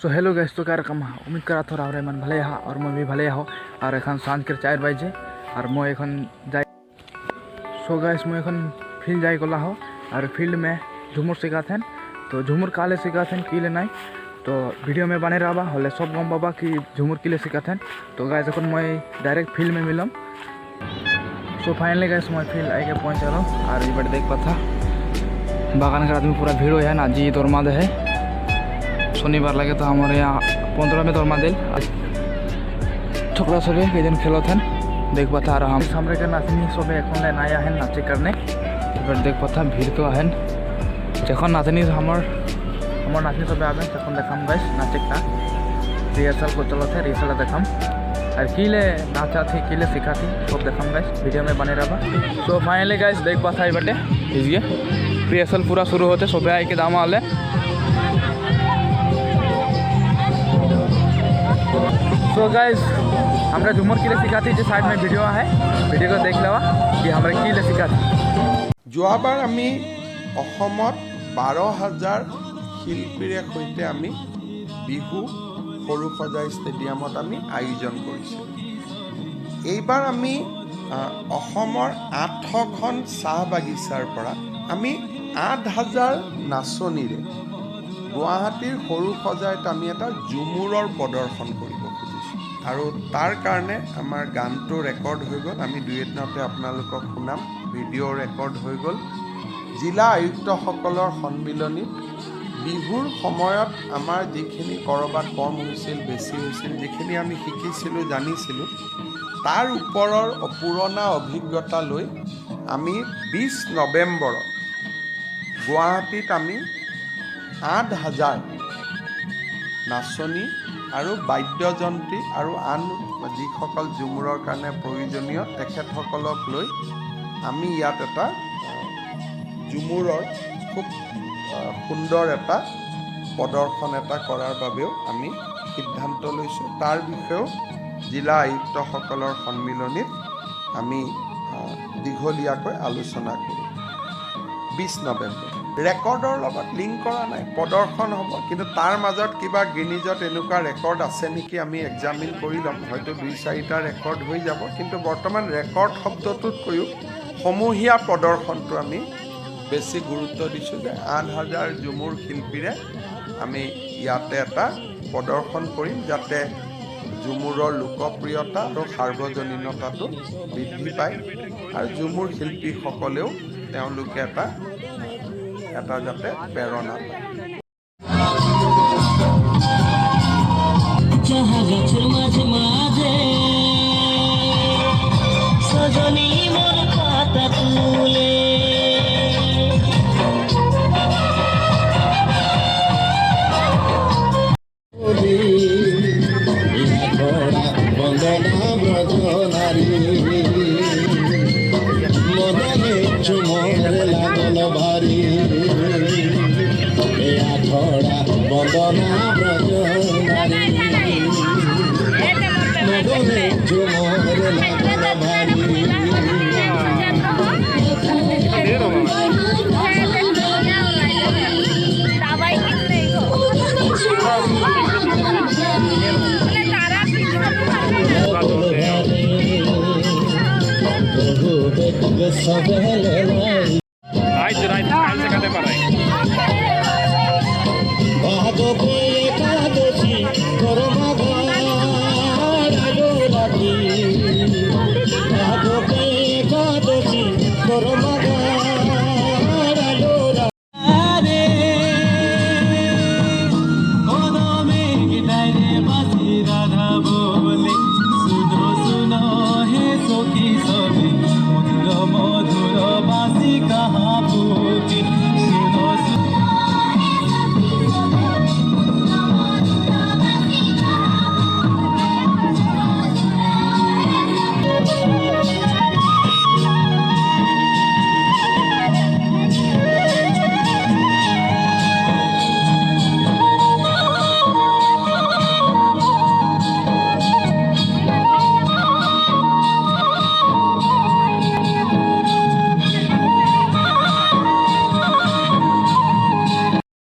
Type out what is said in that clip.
So hello guys, तो क्या रकम उम्मीद करा थोड़ा और मन भले हा और मैं भी भले हो और एखन सांझ के 4 बजे और मैं एखन जाए। सो गैस मैं एखन फील्ड जाए गला हो और फील्ड में झुमुर सिखाते हैं। तो झुमुर काले सिखाते हैं किले नहीं तो वीडियो में बने रहा हले सब गम बाबा कि झुमुर किले सिखाते हैं। तो गैस एखन मैं डायरेक्ट फील्ड में मिलम। सो फाइनली गैस मैं फील्ड आके पहुँचा और ये देख पाता बागान का आदमी पूरा भीड़ है ना जी दरमा दे है शनिवार लगे। तो हमारे यहाँ 15 में दरमा दिल छोकरा सबे कई खेलत हैं देख पाता। और हम सामने के नाचनी सबे एखन आया है नाचे करने। देख पाता भीड़ तो है जखन नाचनी हमार नाचनी सबे आवें तक देखाम गैस नाचेकटा रिहर्सल को चलते है रिहर्सल देखाम और किले नाचा थी किले सिखा थी सब देखाम गैस वीडियो में बने रहा। सो फाइनली गैस देख पाता है बटे इजिए रिहर्सल पूरा शुरू होते सबे आई के दाम आले। सो गाइज हमारे झुमर किले सिखाती जो साइड में वीडियो है वीडियो को देख लवा कि हमारे किले सिखाती। যোৱাবাৰ আমি অসমত 12,000 শিল্পীৰে সৈতে আমি বিহু সৰুসজাই ষ্টেডিয়ামত আমি আয়োজন কৰিছিলোঁ। এইবাৰ আমি অসমৰ 8খন চাহ বাগিচাৰ পৰা আমি 8,000 নাচনীৰে গুৱাহাটীৰ সৰুসজাইত আমি এটা ঝুমুৰৰ প্ৰদৰ্শন কৰিব খুজিছোঁ আৰু তাৰ কাৰণে আমাৰ গানটো ৰেকৰ্ড হৈ গ'ল। আমি দুই এদিনতে আপোনালোকক শুনাম। ভিডিঅ' ৰেকৰ্ড হৈ গ'ল। জিলা আয়ুক্তসকলৰ সন্মিলনীত বিহুৰ সময়ত আমাৰ যিখিনি ক'ৰবাত কম হৈছিল বেছি হৈছিল যিখিনি আমি শিকিছিলোঁ জানিছিলোঁ তাৰ ওপৰৰ পুৰণা অভিজ্ঞতা লৈ আমি 20 নৱেম্বৰত গুৱাহাটীত আমি 8,000 নাচনী আৰু বাদ্যযন্ত্ৰী আৰু আন যিসকল ঝুমুৰৰ কাৰণে প্ৰয়োজনীয় তেখেতসকলক লৈ আমি ইয়াত এটা ঝুমুৰৰ খুব সুন্দৰ এটা প্ৰদৰ্শন এটা কৰাৰ বাবেও আমি সিদ্ধান্ত লৈছোঁ। তাৰ বিষয়েও জিলা আয়ুক্তসকলৰ সন্মিলনীত আমি দীঘলীয়াকৈ আলোচনা কৰোঁ। 20 নৱেম্বৰ ৰেকৰ্ডৰ লগত লিংক কৰা নাই প্ৰদৰ্শন হ'ব কিন্তু তাৰ মাজত কিবা গিনিজত এনেকুৱা ৰেকৰ্ড আছে নেকি আমি এক্সামিন কৰি ল'ম। হয়তো 2-4টা ৰেকৰ্ড হৈ যাব কিন্তু বৰ্তমান ৰেকৰ্ড শব্দটোতকৈও সমূহীয়া প্ৰদৰ্শনটো আমি বেছি গুৰুত্ব দিছোঁ যে 8,000 ঝুমুৰ শিল্পীৰে আমি ইয়াতে এটা প্ৰদৰ্শন কৰিম যাতে ঝুমুৰৰ লোকপ্ৰিয়তা আৰু সাৰ্বজনীনতাটো বৃদ্ধি পায় আৰু ঝুমুৰ শিল্পীসকলেও তেওঁলোকে এটা যাতে প্ৰেৰণা পায়। सबेले